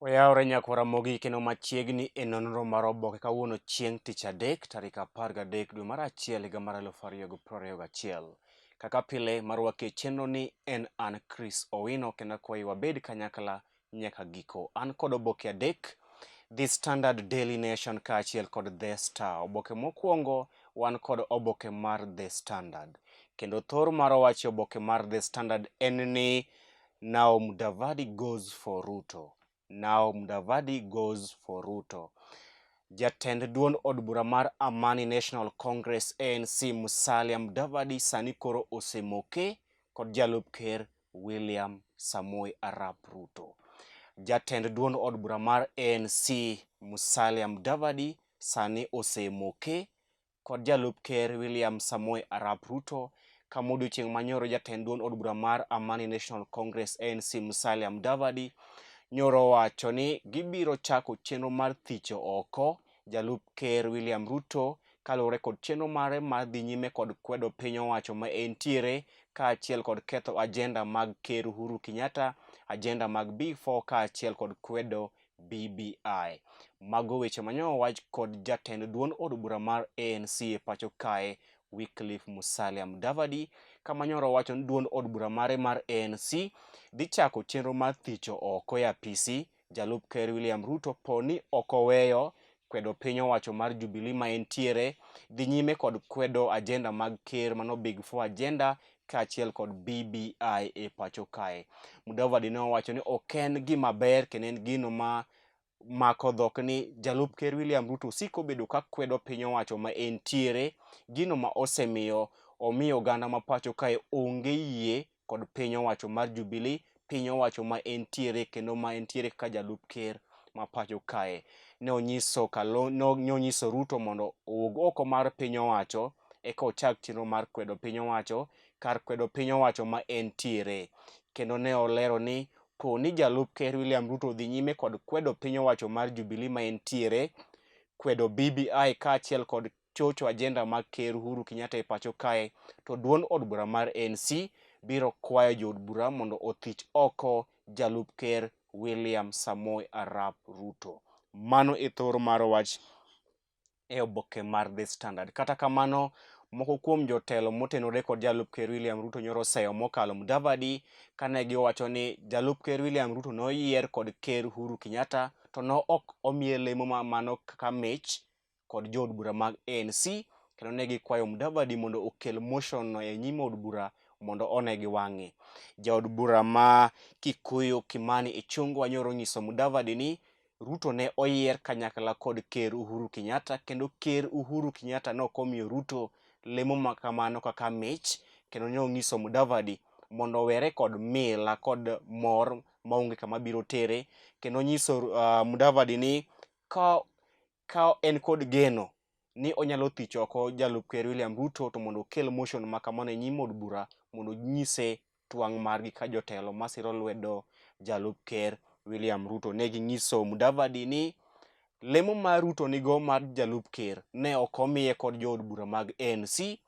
Oyawre nyakwara mogik kendo machiegni e nonro mar oboke kawuono chieng' tich adek tarik 13 dwe mar achiel higa mar 2021. Kaka pile marwake chenro ni en an Chris Owino kendo akwayi wabed kanyakla nyaka giko. An kod oboke adek, The Standard, Daily Nation kaachiel kod The Star. Oboke mokwongo wan kod oboke mar The Standard. Kendo thor mar wach oboke mar The Standard en ni Now Mudavadi goes for Ruto. Now Mudavadi goes for Ruto. Jatend duond od bura mar Amani National Congress ANC Musalia Mudavadi sani koro osemoke kod jalup ker William Samoei Arap Ruto. Jatend duond od bura mar ANC Musalia Mudavadi sani osemoke kod jalup ker William Samoei Arap Ruto kama odiochieng' manyoro jatend duond od bura mar Amani National Congress ANC Musalia Mudavadi nyoro wacho ni gibiro chako chenro mar thicho oko jalup ker William Ruto kaluwore kod chenro mare mar dhi nyime kod kwedo piny owacho ma entiere kaachiel kod ketho ajenda mag ker Uhuru Kenyatta, ajenda mag Big Four kaachiel kod kwedo BBI. Mago weche manyo wach kod jatend duond od bura mar ANC e pacho kae Wycliffe Musalia Mudavadi kama nyoro wacho ni duond od bura mare mar ANC dhi chako chenro mar thicho oko e apisi jalup ker William Ruto poni okoweyo kwedo piny owacho mar Jubilee ma entiere dhi nyime kod kwedo ajenda mag ker mano Big Four agenda kaachiel kod BBI e pacho kae. Mudavadi ne owacho ni ok en gima ber kendo en gino ma mako dhok ni jalup ker William Ruto siko bedo ka kwedo piny owacho ma entiere, gino ma omiyo oganda ma pacho kae onge yie kod piny owacho mar Jubilee, piny owacho ma entiere kendo ma entiere kaka jalup ker ma pacho kae. Ne onyiso Ruto mondo owuog oko mar piny owacho eka ochak chenro mar kwedo piny owacho kar kwedo piny owacho ma entiere. Kendo ne olero ni poni jalup ker William Ruto dhi nyime kod kwedo piny owacho mar Jubilee ma entiere, kwedo BBI kaachiel kod chocho ajenda mag ker Uhuru Kenyatta e pacho kae, to duond od bura mar ANC biro kwayo jood bura mondo othich oko jalup ker William Samoei Arap Ruto. Mano e thor mar wach e oboke mar The Standard. Kata kamano, moko kuom jotelo motenore kod jalup ker William Ruto nyoro seyo mokalo Mudavadi kane giwacho ni jalup ker William Ruto noyier kod ker Uhuru Kenyatta to no ok omiye lemo mano kaka mich kod jood bura mag ANC, kendo ne gikwayo Mudavadi mondo okel motion no e nyim od bura mondo one gi wang'e. Jaod bura ma Kikuyu Kimani Ichung'wah nyoro nyiso Mudavadi ni Ruto ne oyier kanyakla kod ker Uhuru Kenyatta kendo ker Uhuru Kenyatta ne ok omiyo Ruto lemo makamano kaka mich, kendo ne onyiso Mudavadi mondo owere kod mila kod mor maonge kama biro tere, kendo nyiso Mudavadi ni ka en kod geno ni onyalo thich oko jalup ker William Ruto to mondo okel motion makamano e nyim od bura mondo nyise twang' margi ka jotelo masiro lwedo jalup ker William Ruto. Ne ginyiso Mudavadi ni lemo mar Ruto nigo mar jalup ker ne ok omiye kod jood bura mag ANC,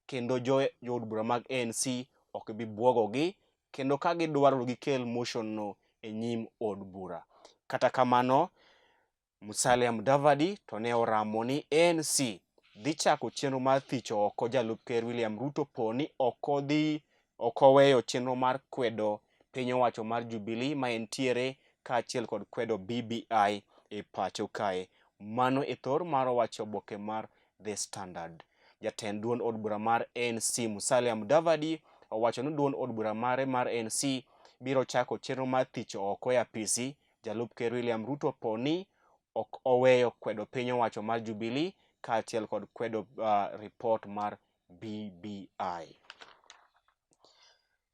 kendo jood bura mag ANC ok bi bwogogi, kendo ka gidwaro gikel motion no e nyim od bura. Kata kamano, Musalia Mudavadi to ne oramo ni ANC dhi chako chenro mar thicho oko jalup ker William Ruto poni ok oweyo chenro mar kwedo piny owacho mar Jubilee ma entiere kaachiel kod kwedo BBI e pacho kae. Mano e thor mar wach oboke mar The Standard. Jatend duond od bura mar ANC Musalia Mudavadi owacho ni duond od bura mare mar ANC biro chako chenro mar thicho oko e apisi jalup ker William Ruto poni ok oweyo kwedo piny owacho mar Jubilee kaachiel kod kwedo report mar BBI.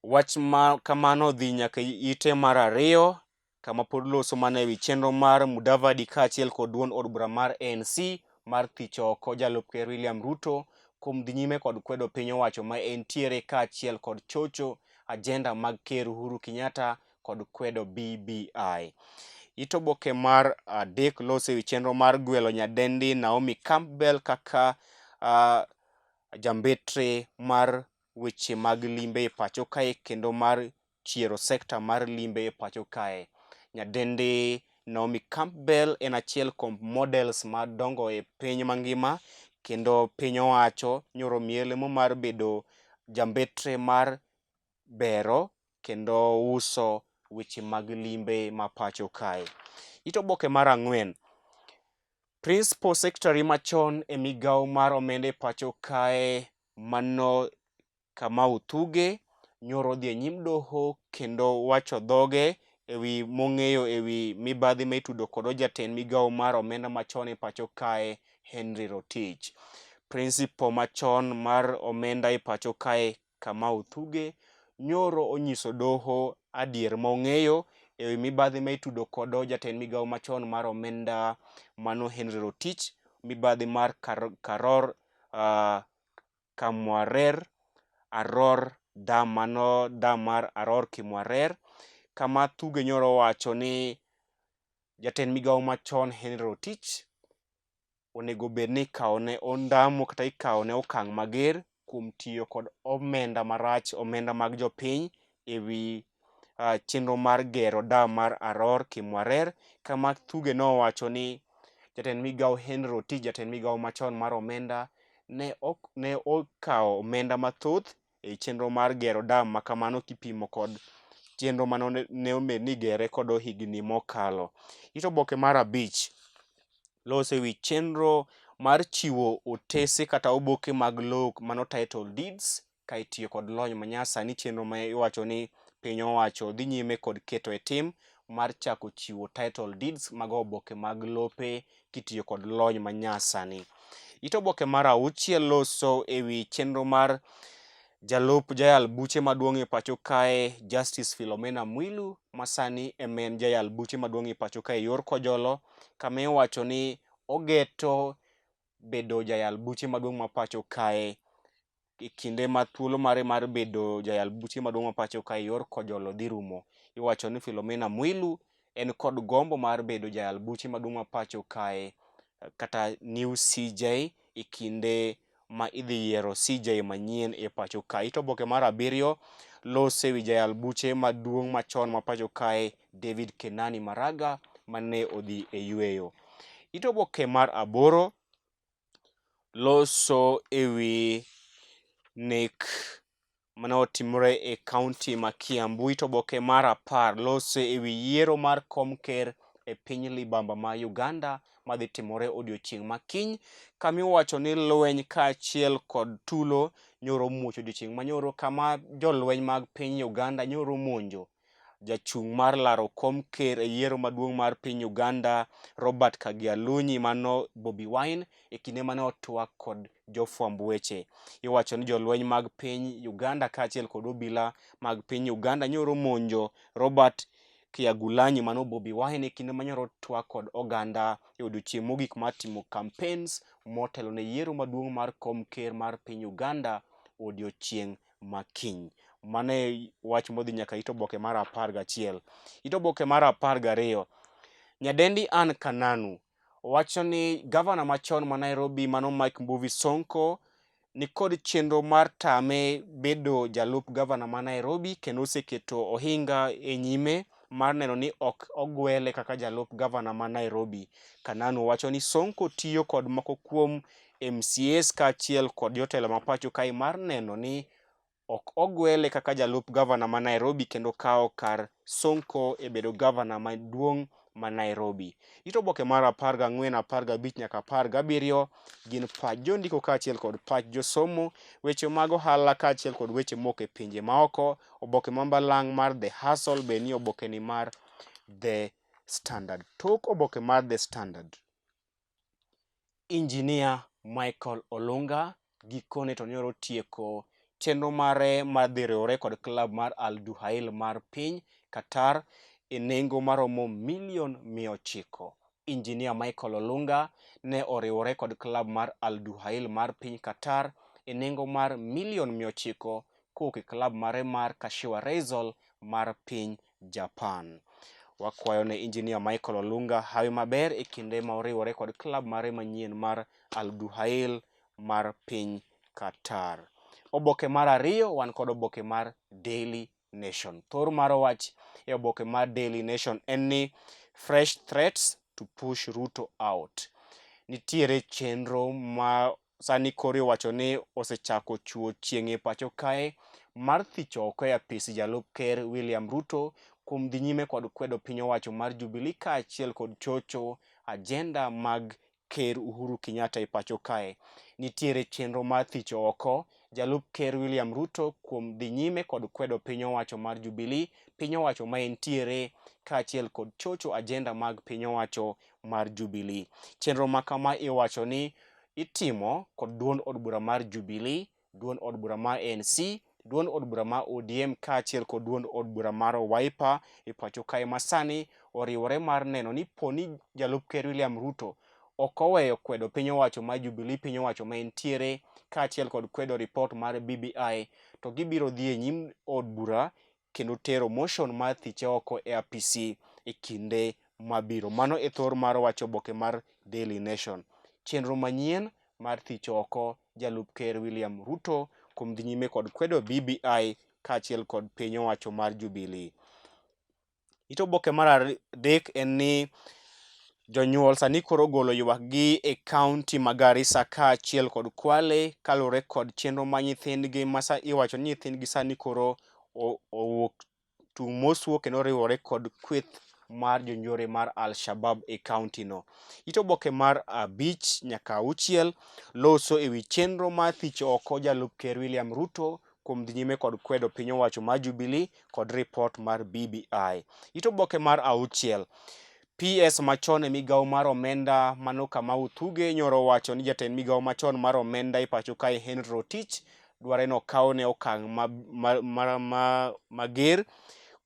Wach ma kamano dhi nyaka ite mar ariyo kama pod loso mana ewi chenro mar Mudavadi kaachiel kod duond od bura mar ANC mar thicho oko jalup ker William Ruto kuom dhi nyime kod kwedo piny owacho ma entiere kaachiel kod chocho ajenda mag ker Uhuru Kenyatta kod kwedo BBI. It oboke mar adek loso ewi chenro mar gwelo nyadendi Naomi Campbell kaka jambetre mar weche mag limbe e pacho kae kendo mar chiero sekta mar limbe e pacho kae. Nyadendi Naomi Campbell en achiel kuom models madongo e piny mangima, kendo piny owacho nyoro miye lemo mar bedo jambetre mar bero kendo uso weche mag limbe ma pacho kae. It oboke mar 4. Principal Secretary machon e migawo mar omenda e pacho kae mano Kamau Thuge nyoro odhi e nyim doho kendo wacho dhoge ewi mong'eyo ewi mibadhi ma itudo kod jatend migawo mar omenda machon e pacho kae Henry Rotich. Principal machon mar omenda e pacho kae Kamau Thuge nyoro onyiso doho adier mong'eyo ewi mibadhi ma itudo kod jatend migawo machon mar omenda mano Henry Rotich, mibadhi mar Karor Kamwarer Aror dam mano dam mar Aror Kimwarer, kama Thuge nyoro wacho ni jatend migawo machon Henry Rotich onego bed ni ikawone ondamo kata ikawone okang' mager kuom tiyo kod omenda marach, omenda mag jopiny ewi chenro mar gero dam mar Aror Kimwarer, kama Thuge nowacho ni jatend migawo Henry Rotich, jatend migawo machon mar omenda ne okawo omenda mathoth e chenro mar gero dam makamano kipimo kod chenro ne omed ni gere kod higni mokalo. It oboke mar 5 loso ewi chenro mar chiwo otese kata oboke mag lowo mano title deeds ka itiyo kod lony manyasani, chenro ma iwacho ni piny owacho dhi nyime kod keto e tim mar chako chiwo title deeds mag oboke mag lope kitiyo kod lony manyasani. It oboke mar 6 loso ewi chenro mar jalup jayal buche maduong' e pacho kae Justice Philomena Mwilu masani en jayal buche maduong' e pacho kae yor kojolo, kama iwacho ni ogeto bedo jayal buche maduong' ma pacho kae e kinde ma thuolo mare mar bedo jayal buche maduong' ma pacho kae yor kojolo dhi rumo. Iwacho ni Philomena Mwilu en kod gombo mar bedo jayal buche maduong' ma pacho kae kata new CJ e kinde ma idhi yiero CJ manyien e pacho kae. It oboke mar 7 lose ewi jayal buche maduong' machon ma pacho kae David Kenani Maraga mane odhi e yueyo. It oboke mar 8 loso ewi nek mane otimore e kaunti ma Kiambu. It oboke mar 10 loso ewi yiero mar kom ker e piny libamba ma Uganda madhi timore odiochieng' makiny, kama iwacho ni lweny kaachiel kod tulo nyoro muocho odiochieng' manyoro, kama jolweny mag piny Uganda nyoro monjo jachung' mar laro kom ker e yiero maduong' mar piny Uganda Robert Kyagulanyi mano Bobi Wine e kinde mane otwak kod jofwamb weche. Iwacho ni jolweny mag piny Uganda kaachiel kod obila mag piny Uganda nyoro monjo Robert Kyagulanyi mano Bobi Wine e kinde manyoro twak kod oganda e odiochieng' mogik mar timo campaigns motelo ne yiero maduong' mar kom ker mar piny Uganda odiochieng' makiny. Mano e wach modhi nyaka it oboke mar 11. It oboke mar 12 nyadendi Anne Kananu wacho ni gavana machon ma Nairobi mano Mike Mbuvi Sonko nikod chenro mar tame bedo jalup gavana ma Nairobi, kendo oseketo ohinga e nyime mar neno ni ok ogwele kaka jalup gavana ma Nairobi. Kananu wacho ni Sonko tiyo kod moko kuom MCAs kaachiel kod jotelo ma pacho kae mar neno ni ok ogwele kaka jalup gavana ma Nairobi kendo kawo kar Sonko e bedo gavana maduong' ma Nairobi. It oboke mar 14, 15 nyaka 17 gin pach jondiko kaachiel kod pach josomo, weche mag ohala kaachiel kod weche moko e pinje maoko. Oboke mambalang' mar The Hustle be ni oboke ni mar The Standard. Tok oboke mar The Standard, Engineer Michael Olunga gikone to nyoro tieko chenro mare madhi riwore kod klab mar Al Duhail mar piny Qatar e nengo maromo milion 900. Engineer Michael Olunga ne oriwore kod klab mar Al Duhail mar piny Qatar e nengo mar milion 900 kowuok e klab mare mar Kashiwa Reysol mar piny Japan. Wakwayo ne Engineer Michael Olunga hawi maber e kinde ma oriwore kod klab mare manyien mar Al Duhail mar piny Qatar. Oboke mar 2 wan kod oboke mar Daily Nation. Thor mar wach e oboke mar Daily Nation en ni fresh threats to push Ruto out. Nitiere chenro ma sani koro iwacho ni osechako chuo chieng' e pacho kae mar thicho oko e apis jalup ker William Ruto kuom dhi nyime kod kwedo piny owacho mar Jubilee kaachiel kod chocho ajenda mag ker Uhuru Kenyatta e pacho kae. Nitiere chenro mar thicho oko jalup ker William Ruto kuom dhi nyime kod kwedo piny owacho mar Jubilee, piny owacho ma entiere kaachiel kod chocho ajenda mag piny owacho mar Jubilee. Chenro ma kama iwacho ni itimo kod duond od bura mar Jubilee, duond od bura mar ANC, duond od bura mar ODM kaachiel kod duond od bura mar Wiper e pacho kae ma sani oriwore mar neno ni poni jalup ker William Ruto ok oweyo kwedo piny owacho mar Jubilee, piny owacho ma entiere kaachiel kod kwedo ripot mar BBI, to gibiro dhi e nyim od bura kendo tero motion mar thiche oko e apisi e kinde mabiro. Mano e thor mar wach oboke mar Daily Nation. Chenro manyien mar thicho oko jalup ker William Ruto kuom dhi nyime kod kwedo BBI kaachiel kod piny owacho mar Jubilee. Ito oboke mar adek en ni jonyuol sani koro golo ywakgi e kaunti ma Garissa kaachiel kod Kwale kaluwore kod chenro ma nyithindgi ma iwacho ni nyithindgi sani koro owuok tung' mosuo kendo riwore kod kweth mar jonjore mar Al-Shabab e kaunti no. Ito oboke mar 5 nyaka 6 loso ewi chenro mar thicho oko jalup ker William Ruto kuom dhi nyime kod kwedo piny owacho mar Jubilee kod ripot mar BBI. Ito oboke mar 6 PS machon e migawo mar omenda Mano Kamau Thuge nyoro wacho ni jatend migawo machon mar omenda e pacho kae Henry Rotich dware no kawo ne okang' mager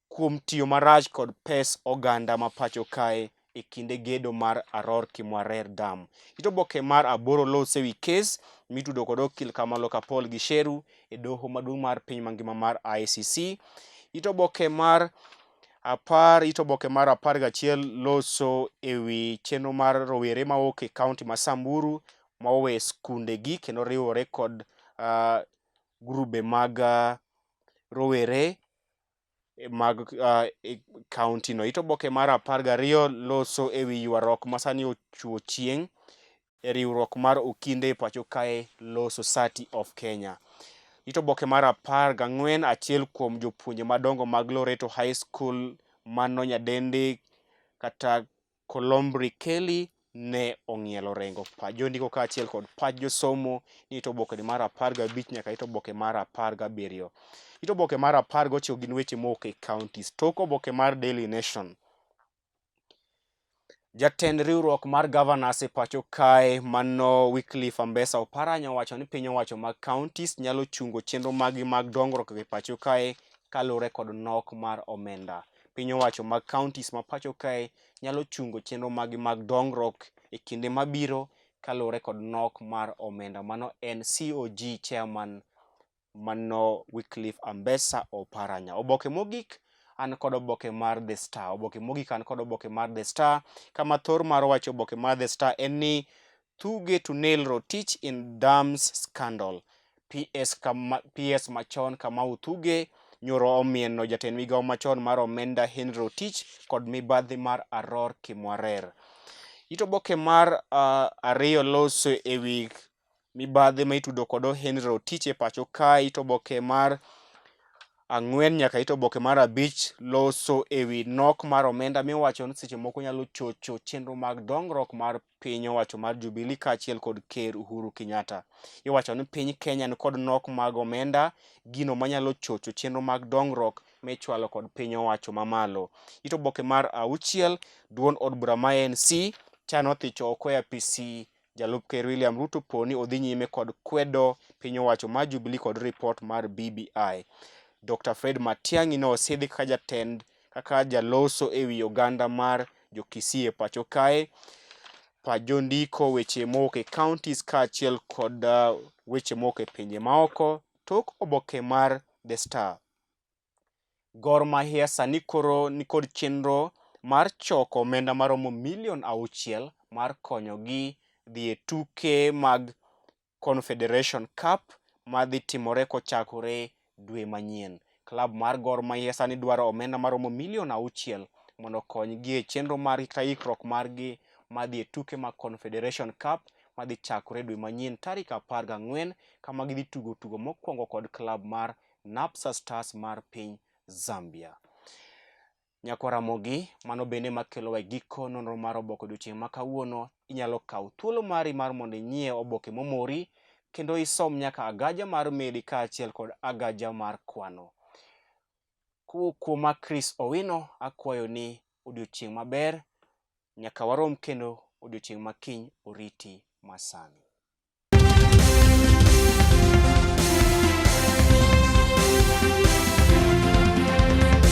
kuom tiyo marach kod pes oganda ma pacho kae e kinde gedo mar Aror Kimwarer Dam. Ito oboke mar 8 lose wi kes mitudo kod okil Kamalo Kapol Gisheru e doho maduong' mar piny mangima mar ICC. Ito oboke mar 11 loso ewi chenro mar rowere mawuok e kaunti ma Samburu ma owe skundegi kendo riwore kod grube mag rowere mag kaunti no. Ito oboke mar 12 loso ewi ywaruok ma sani ochuo chieng' e riwruok mar okinde e pacho kae Law Society of Kenya. Ito oboke mar 14 achiel kuom jopuonje madongo mag Loreto High School mano nyadendi kata Colombri Kelly ne ong'ielo rengo jondiko kaachiel kod pach josomo ni ito oboke mar 15 nyaka ito oboke mar 17. Ito oboke mar 19 gin weche mowuok e counties. Tok oboke mar Daily Nation. Jatend riwruok mar governors e pacho kae mano Wycliffe Ambassa Oparanya owacho ni piny owacho mag counties nyalo chungo chenro magi mag dongruok e pacho kae kaluwore kod nok mar omenda. Piny owacho mag counties ma pacho kae nyalo chungo chenro magi mag dongruok e kinde mabiro kaluwore kod nok mar omenda. Mano en COG chairman mano Wycliffe Ambassa Oparanya. Oboke mogik an kod oboke mar The Star. Oboke mogik an kod oboke mar The Star kama thor mar wach oboke mar The Star en ni Thuge to nail Rotich in dams scandal. PS machon Kamau Thuge nyoro omieno jatend migawo machon mar omenda Henry Rotich kod mibadhi mar Aror Kimwarer. Ito oboke mar 2 loso ewi mibadhi ma itudo kod Henry Rotich e pacho kae. Ito oboke mar 4 nyaka ito oboke mar 5 loso ewi nok mar omenda miwacho ni seche moko nyalo chocho chenro mag dongruok mar piny owacho mar Jubilee kaachiel kod ker Uhuru Kenyatta. Iwacho ni piny Kenya ni kod nok mag omenda gino manyalo chocho chenro mag dongruok michwalo kod piny owacho mamalo. Ito oboke mar 6 duond od bura ma ANC chano thicho oko e apisi jalup ker William Ruto poni odhi nyime kod kwedo piny owacho mar Jubilee kod ripot mar BBI. Dr. Fred Matiang'i ne osidhi kaka jaloso ewi oganda mar jo-Kisii e pacho kae. Jondiko weche mowuok e counties kaachiel kod weche mowuok e pinje maoko. Tok oboke mar The Star. Gor Mahia sani koro nikod chenro mar choko omenda maromo milion 6 mar konyogi dhi e tuke mag Confederation Cup madhi timore kochakore dwe manyien. klab mar Gor Mahia sani dwaro omenda maromo milion 6 mondo okonygi e chenro mar ikruok margi madhi e tuke mag Confederation Cup madhi chakore dwe manyien tarik 14 kama gidhi tugo mokwongo kod klab mar Napsa Stars mar piny Zambia. Nyakwaramogi, mano bende makelo giko nonro mar oboke odiochieng' ma kawuono. Inyalo kawo thuolo mari mar mondo inyiew oboke momori kendo isom nyaka agaja mar medi kaachiel kod agaja mar kwano. Kuoma Chris Owino akwayo ni odiochieng' maber, nyaka warom kendo odiochieng' makiny, oriti masani.